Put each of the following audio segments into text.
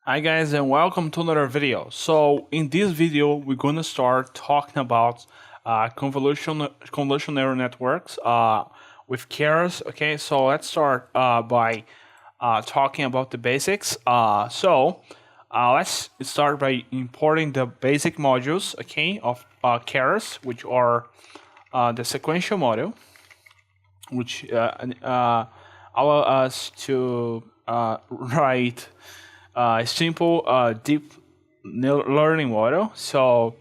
Hi guys and welcome to another video. So in this video we're going to start talking about convolutional neural networks with Keras. Okay, so let's start by talking about the basics. Let's start by importing the basic modules, okay, of Keras, which are the sequential module, which allow us to write a simple deep learning model. So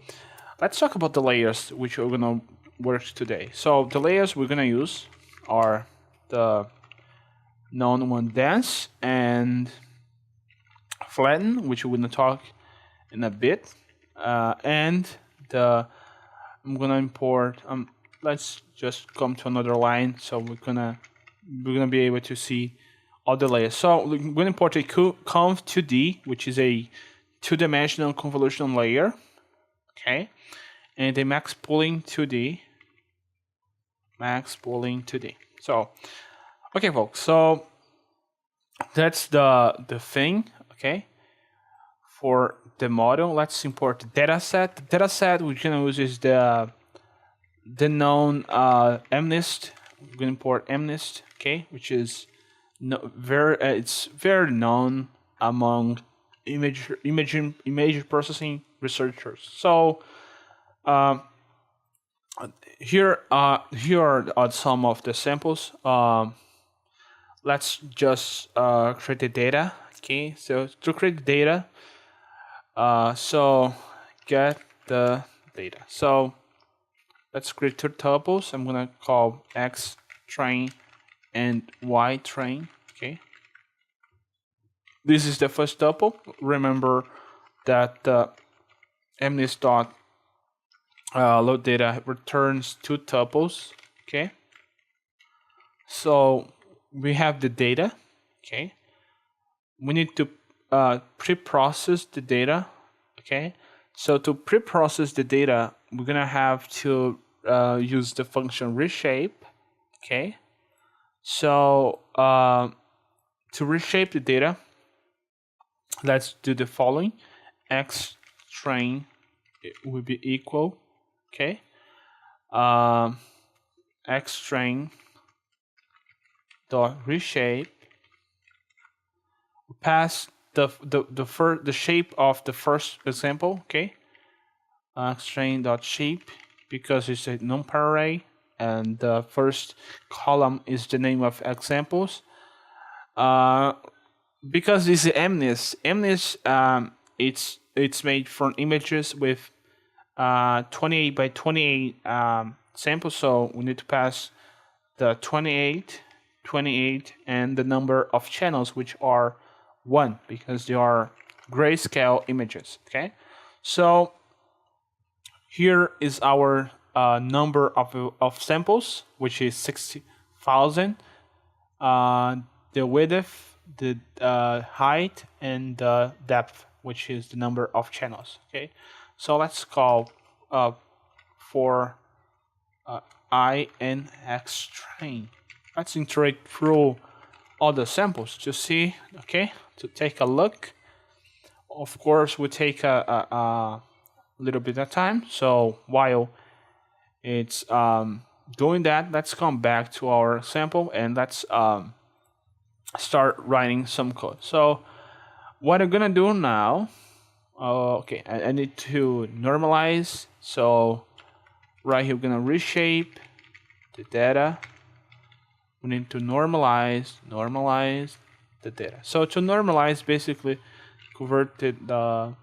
let's talk about the layers which we're gonna work today. So the layers we're gonna use are the known one, dense and flatten, which we're gonna talk in a bit, and the I'm gonna import. Let's just come to another line, so we're gonna be able to see all the layers. So we're gonna import a conv2D, which is a two-dimensional convolutional layer, okay, and a max pooling 2D. So okay, folks. So that's the thing, okay. For the model, let's import the dataset. The dataset we're gonna use is the known MNIST. We're gonna import MNIST, okay, which is it's very known among image processing researchers. So um, here are some of the samples. Let's just create the data. Okay, so to create the data, so get the data. So let's create two tuples. I'm gonna call X train and Y train. Okay. This is the first tuple. Remember that MNIST dot load data returns two tuples. Okay. So we have the data. Okay. We need to pre-process the data. Okay. So to pre-process the data, we're gonna have to use the function reshape. Okay. So to reshape the data, let's do the following. X train will be equal, okay. X train dot reshape. Pass the shape of the first example, okay. X train dot shape, because it's a numpy array, and the first column is the name of examples. Because this is MNIST, it's made from images with 28 by 28 samples. So we need to pass the 28, and the number of channels, which are 1, because they are grayscale images. Okay, so here is our number of samples, which is 60,000. The width, the height, and the depth, which is the number of channels. Okay, so let's call for I and X train. Let's iterate through all the samples to see, okay, to take a look. Of course, we take a little bit of time. So while it's doing that, let's come back to our sample and let's start writing some code. So what I'm gonna do now, okay, I need to normalize. So right here, we're gonna reshape the data. We need to normalize the data. So to normalize, basically converted the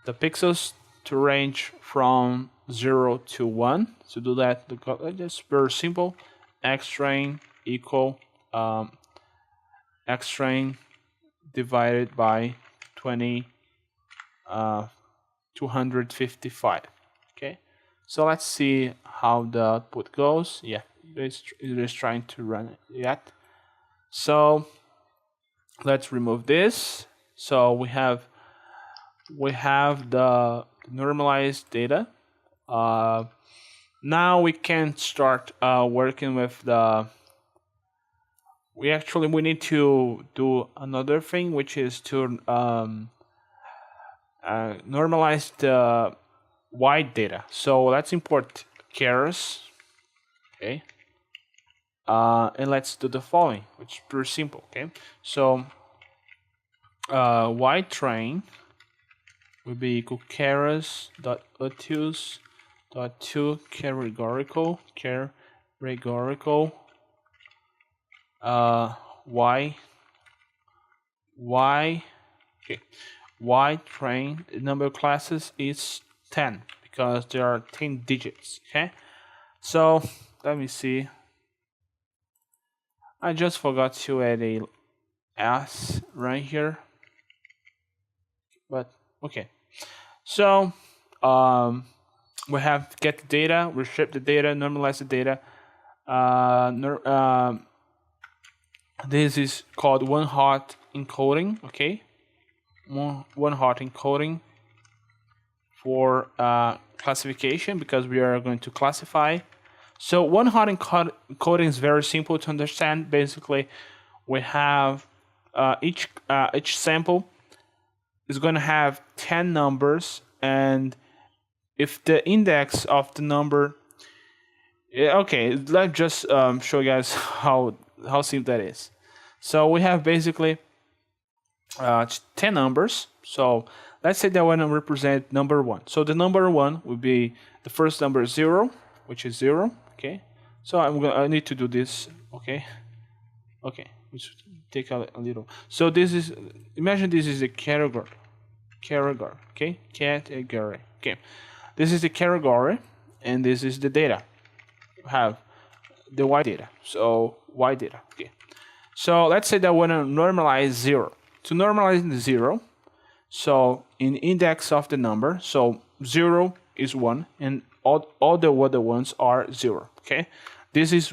pixels to range from 0 to 1. To do that, just very simple. X train equal X train divided by 255. Okay, so let's see how the output goes. Yeah, it is trying to run it yet. So let's remove this. So we have the normalized data. Now we can start working with we need to do another thing, which is to normalize the wide data. So let's import Keras, okay, and let's do the following, which is pretty simple. Okay, so wide train will be equal keras.atues.to categorical y okay, y train, the number of classes is 10 because there are 10 digits. Okay, so let me see. I just forgot to add a s right here, but okay. So we have get the data, we strip the data, normalize the data. This is called one hot encoding. Okay, one hot encoding for classification, because we are going to classify. So one hot encoding is very simple to understand. Basically, we have each sample is going to have 10 numbers, and if the index of the number, okay, let's just show you guys how simple that is. So we have basically 10 numbers. So let's say that I want to represent number 1. So the number 1 would be the first number 0, which is 0. Okay, so I need to do this. Okay, let's take a little. So this is, imagine this is a category. Okay, category. Okay, this is the category, and this is the data. We have the y data. So y data. Okay, so let's say that I want to normalize 0. To normalize the 0, so in index of the number, so 0 is 1, and all the other ones are 0. Okay, this is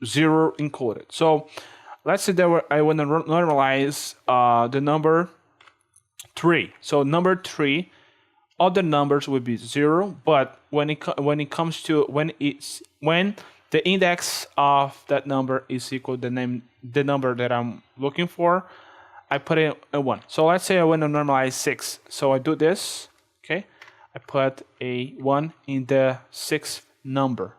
0 encoded. So let's say that I want to normalize the number 3. So number 3, all the numbers will be 0, but when it comes to when the index of that number is equal to the number that I'm looking for, I put in a 1. So let's say I want to normalize 6. So I do this. Okay, I put a 1 in the 6th number,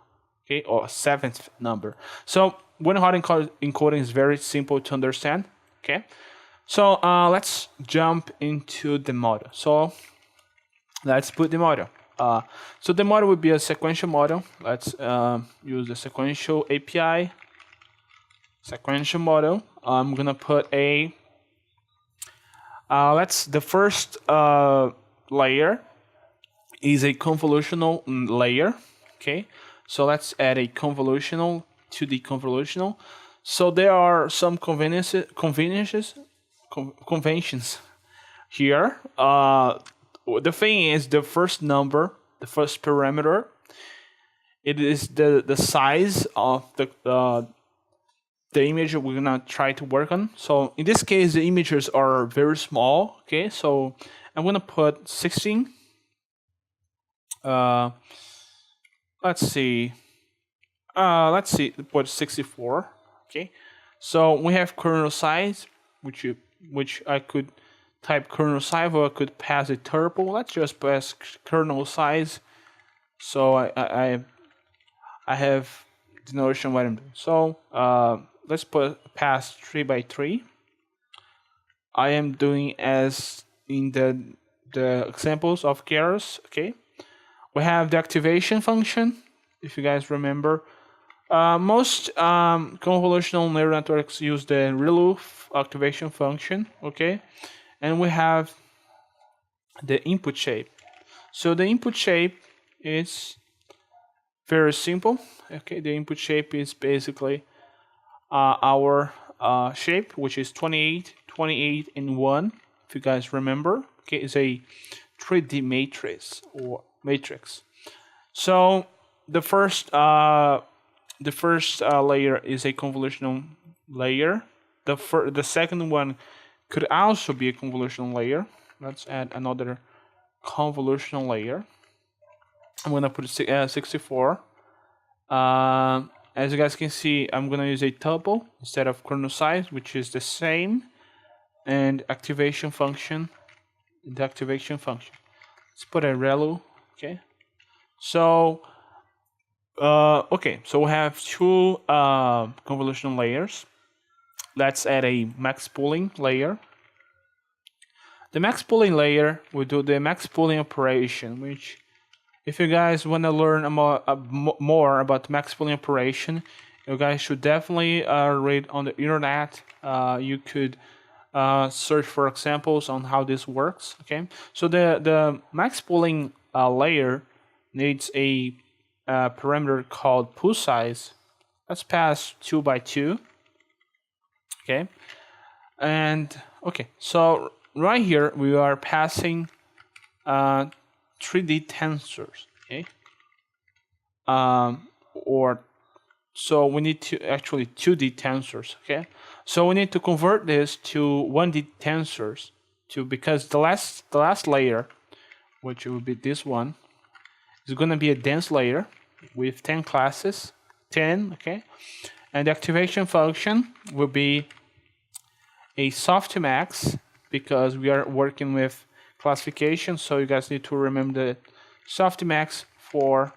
okay, or 7th number. So one hot encoding is very simple to understand. Okay, so let's jump into the model. So let's put the model. So the model would be a sequential model. Let's use the sequential API. Sequential model. I'm gonna put a the first layer is a convolutional layer. Okay, so let's add a convolutional to the convolutional. So there are some conventions here. The thing is, the first number, the first parameter, it is the size of the image we're gonna try to work on. So in this case, the images are very small. Okay, so I'm gonna put 16. Let's see, put 64. Okay, so we have kernel size, which I could type kernel size, or I could pass a tuple. Let's just pass kernel size. So I have the notion what I'm doing. So let's pass 3 by 3. I am doing as in the examples of Keras. Okay, we have the activation function. If you guys remember, most convolutional neural networks use the ReLU activation function. Okay, and we have the input shape. So the input shape is very simple. Okay, the input shape is basically our shape, which is 28, 28, and 1. If you guys remember, okay, it's a 3D matrix or matrix. So the first layer is a convolutional layer. The second one could also be a convolutional layer. Let's add another convolutional layer. I'm gonna put 64. as you guys can see, I'm gonna use a tuple instead of kernel size, which is the same, and activation function. The activation function. Let's put a relu. Okay. So so we have two convolutional layers. Let's add a max pooling layer. The max pooling layer will do the max pooling operation, which, if you guys want to learn more about max pooling operation, you guys should definitely read on the internet. You could search for examples on how this works. Okay, so the max pooling layer needs a parameter called pool size. Let's pass 2 by 2. Okay, and okay, so right here we are passing 3D tensors. Okay, or so we need to actually 2D tensors. Okay, so we need to convert this to 1D tensors because the last layer, which will be this one, is going to be a dense layer with 10 classes, 10. Okay, and the activation function will be a softmax because we are working with classification. So you guys need to remember the softmax for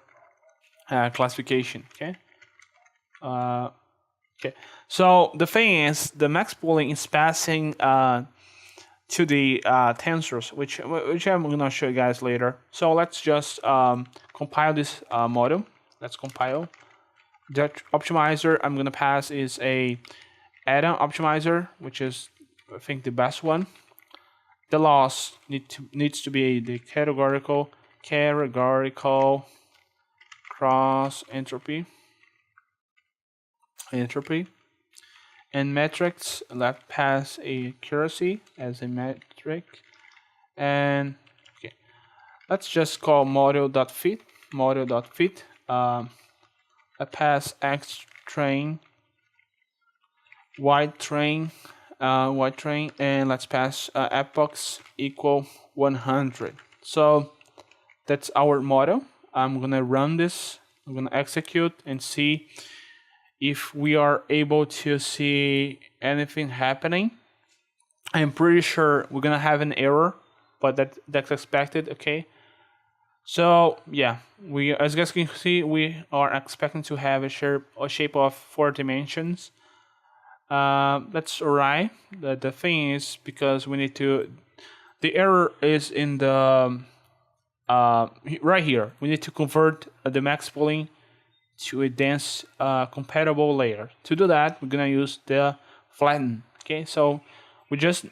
classification. Okay. Okay. So the thing is, the max pooling is passing to the tensors, which I'm gonna show you guys later. So let's just compile this model. Let's compile. The optimizer I'm gonna pass is a add-on optimizer, which is, I think, the best one. The loss needs to be the categorical cross entropy, and metrics. Let's pass a accuracy as a metric, and okay, let's just call model.fit. I pass x train, y train, and let's pass epochs equal 100. So that's our model. I'm gonna run this. I'm gonna execute and see if we are able to see anything happening. I'm pretty sure we're gonna have an error, but that's expected. Okay. So yeah, as you guys can see, we are expecting to have a shape of 4 dimensions. That's alright. The thing is, because we need to, the error is in the right here. We need to convert the max pooling to a dense compatible layer. To do that, we're gonna use the flatten. Okay, so we just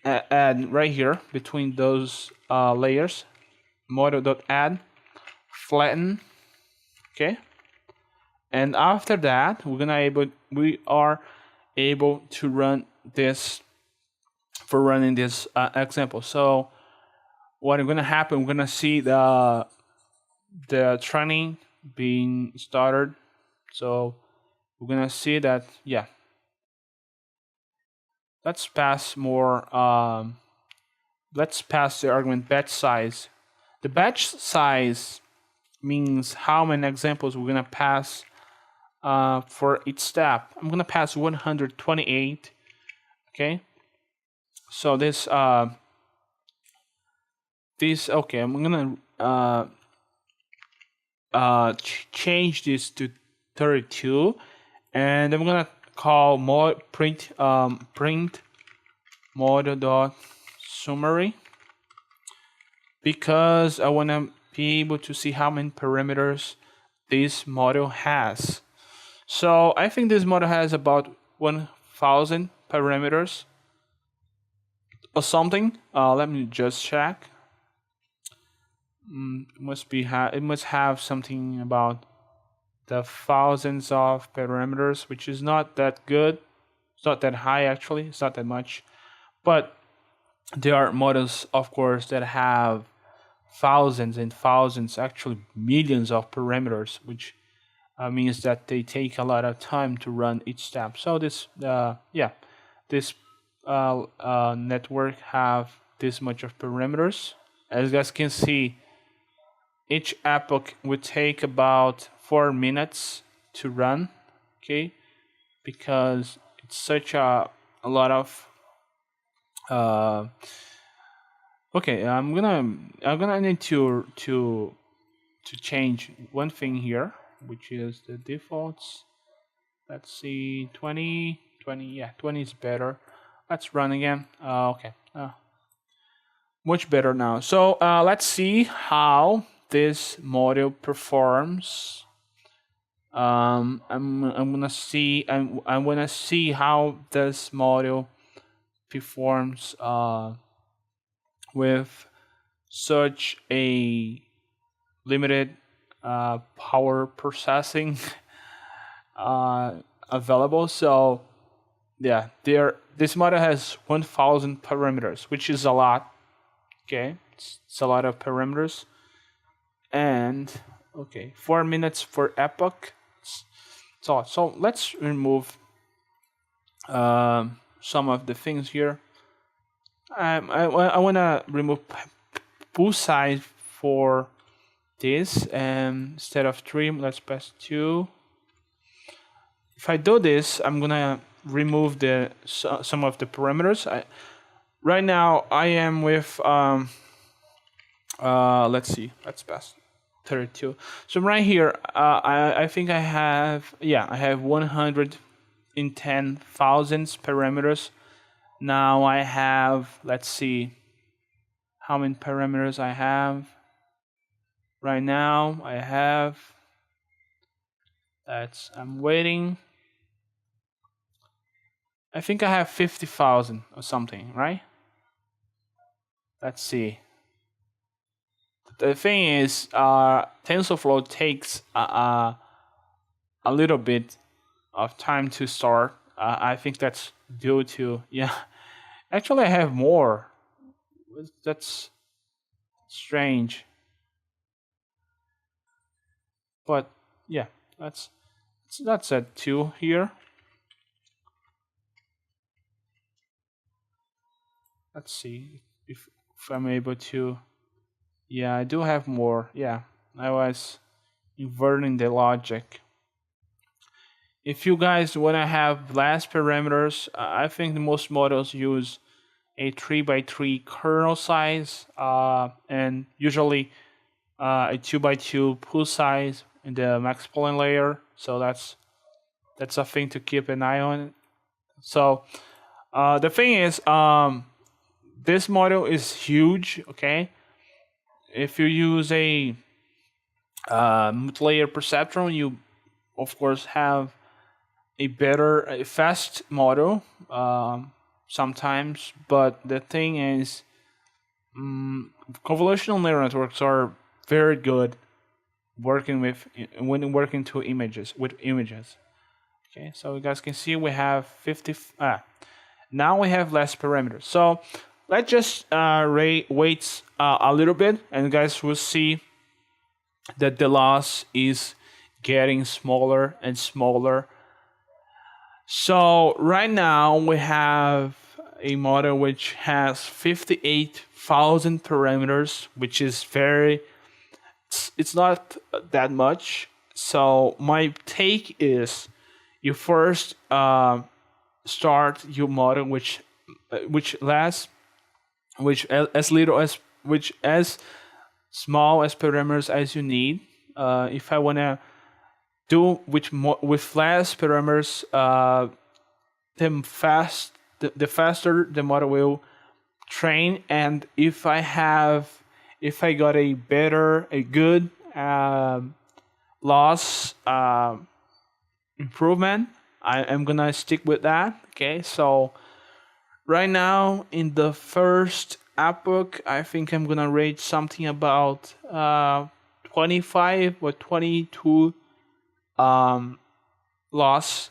add right here between those layers, model.add flatten. Okay, and after that, we are able to run this for running this example. So what is going to happen, we're going to see the training being started. So we're going to see that, yeah. Let's pass the argument batch size. The batch size means how many examples we're going to pass for each step. I'm going to pass 128. Okay. So okay, I'm gonna change this to 32, and I'm gonna call print model dot summary, because I wanna be able to see how many parameters this model has. So I think this model has about 1,000 parameters or something. Let me just check. It must have something about the thousands of parameters, which is not that good. It's not that high, actually. It's not that much. But there are models, of course, that have thousands and thousands, actually millions of parameters, which means that they take a lot of time to run each step. So this network have this much of parameters. As you guys can see, each epoch would take about 4 minutes to run. okay, because it's such a lot of okay. I'm gonna need to change one thing here, which is the defaults. Let's see, 20, 20, yeah, 20 is better. Let's run again. Okay, much better now. So let's see how this module performs. I'm gonna see how this module performs with such a limited power processing available. So yeah, this model has 1,000 parameters, which is a lot. Okay, it's a lot of parameters. And okay, 4 minutes for epoch. So let's remove some of the things here. I want to remove pool size for this, and instead of 3, let's press 2. If I do this, I'm gonna remove some of the parameters. Right now I am with let's see, let's pass 32. So right here, I think I have 110,000 parameters. Now I have, let's see how many parameters I have. Right now I have, I'm waiting. I think I have 50,000 or something, right? Let's see. The thing is, TensorFlow takes a little bit of time to start. I think that's due to, actually I have more. That's strange. But yeah, that's at 2 here. Let's see if I'm able to. Yeah, I do have more. Yeah, I was inverting the logic. If you guys want to have less parameters, I think most models use a 3x3 kernel size, and usually a 2x2 pool size in the max polling layer. So that's a thing to keep an eye on. So the thing is, this model is huge. Okay, if you use a multi-layer perceptron, you of course have a fast model sometimes. But the thing is, convolutional neural networks are very good working to images with images. Okay, so you guys can see we have 50. Now we have less parameters. So let's just wait a little bit, and you guys will see that the loss is getting smaller and smaller. So right now we have a model which has 58,000 parameters, which is it's not that much. So my take is, you first start your model which as small as parameters as you need. If I want to do with less parameters, the faster the model will train. And if I got a good loss improvement, I am gonna stick with that. Okay, so right now in the first epoch, I think I'm gonna rate something about 25 or 22 loss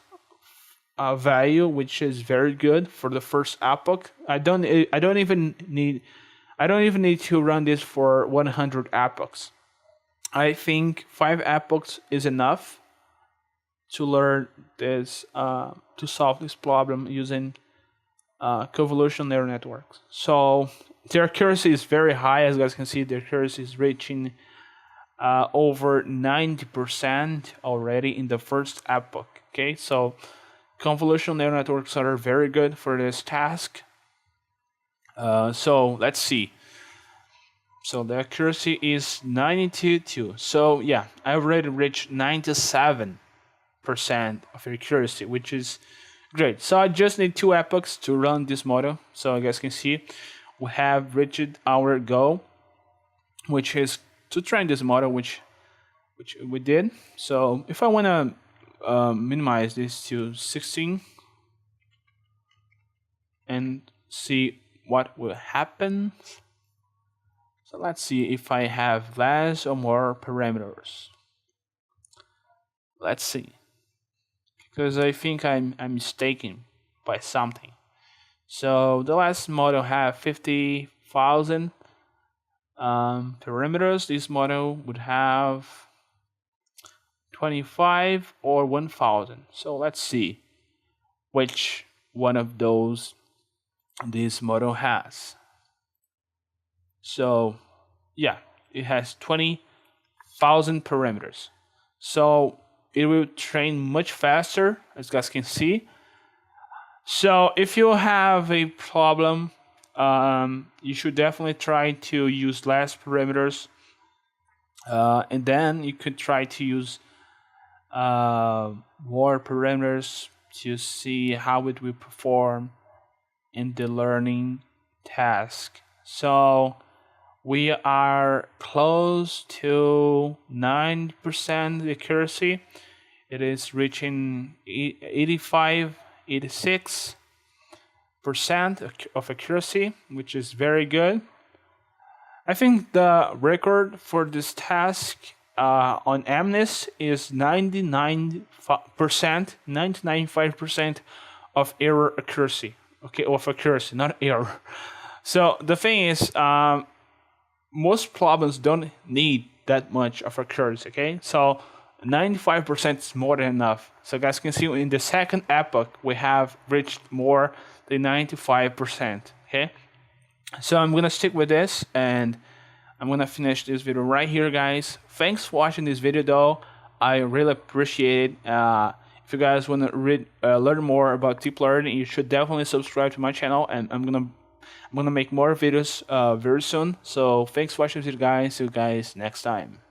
value, which is very good for the first epoch. I don't even need to run this for 100 epochs. I think 5 epochs is enough to learn this, to solve this problem using convolutional neural networks. So their accuracy is very high. As you guys can see, their accuracy is reaching over 90% already in the first epoch. Okay, so convolutional neural networks are very good for this task. So let's see. So the accuracy is 92.2. So yeah, I already reached 97% of accuracy, which is great. So I just need 2 epochs to run this model. So you guys can see we have reached our goal, which is to train this model, which we did. So if I want to minimize this to 16 and see what will happen. So let's see if I have less or more parameters. Let's see, because I think I'm mistaken by something. So the last model have 50,000 parameters. This model would have 25 or 1,000. So let's see which one of those this model has. So yeah, it has 20,000 parameters. So it will train much faster, as you guys can see. So if you have a problem, you should definitely try to use less parameters, and then you could try to use more parameters to see how it will perform in the learning task. So we are close to 90% accuracy. It is reaching 86% of accuracy, which is very good. I think the record for this task on MNIST is 99.5% of error accuracy. Okay, of accuracy, not error. So the thing is, most problems don't need that much of accuracy. Okay, so 95% is more than enough. So guys can see in the second epoch we have reached more than 95%. Okay, so I'm gonna stick with this and I'm gonna finish this video right here, guys. Thanks for watching this video though. I really appreciate it. If you guys want to learn more about deep learning, you should definitely subscribe to my channel, and I'm gonna make more videos very soon. So thanks for watching this video, guys. See you guys next time.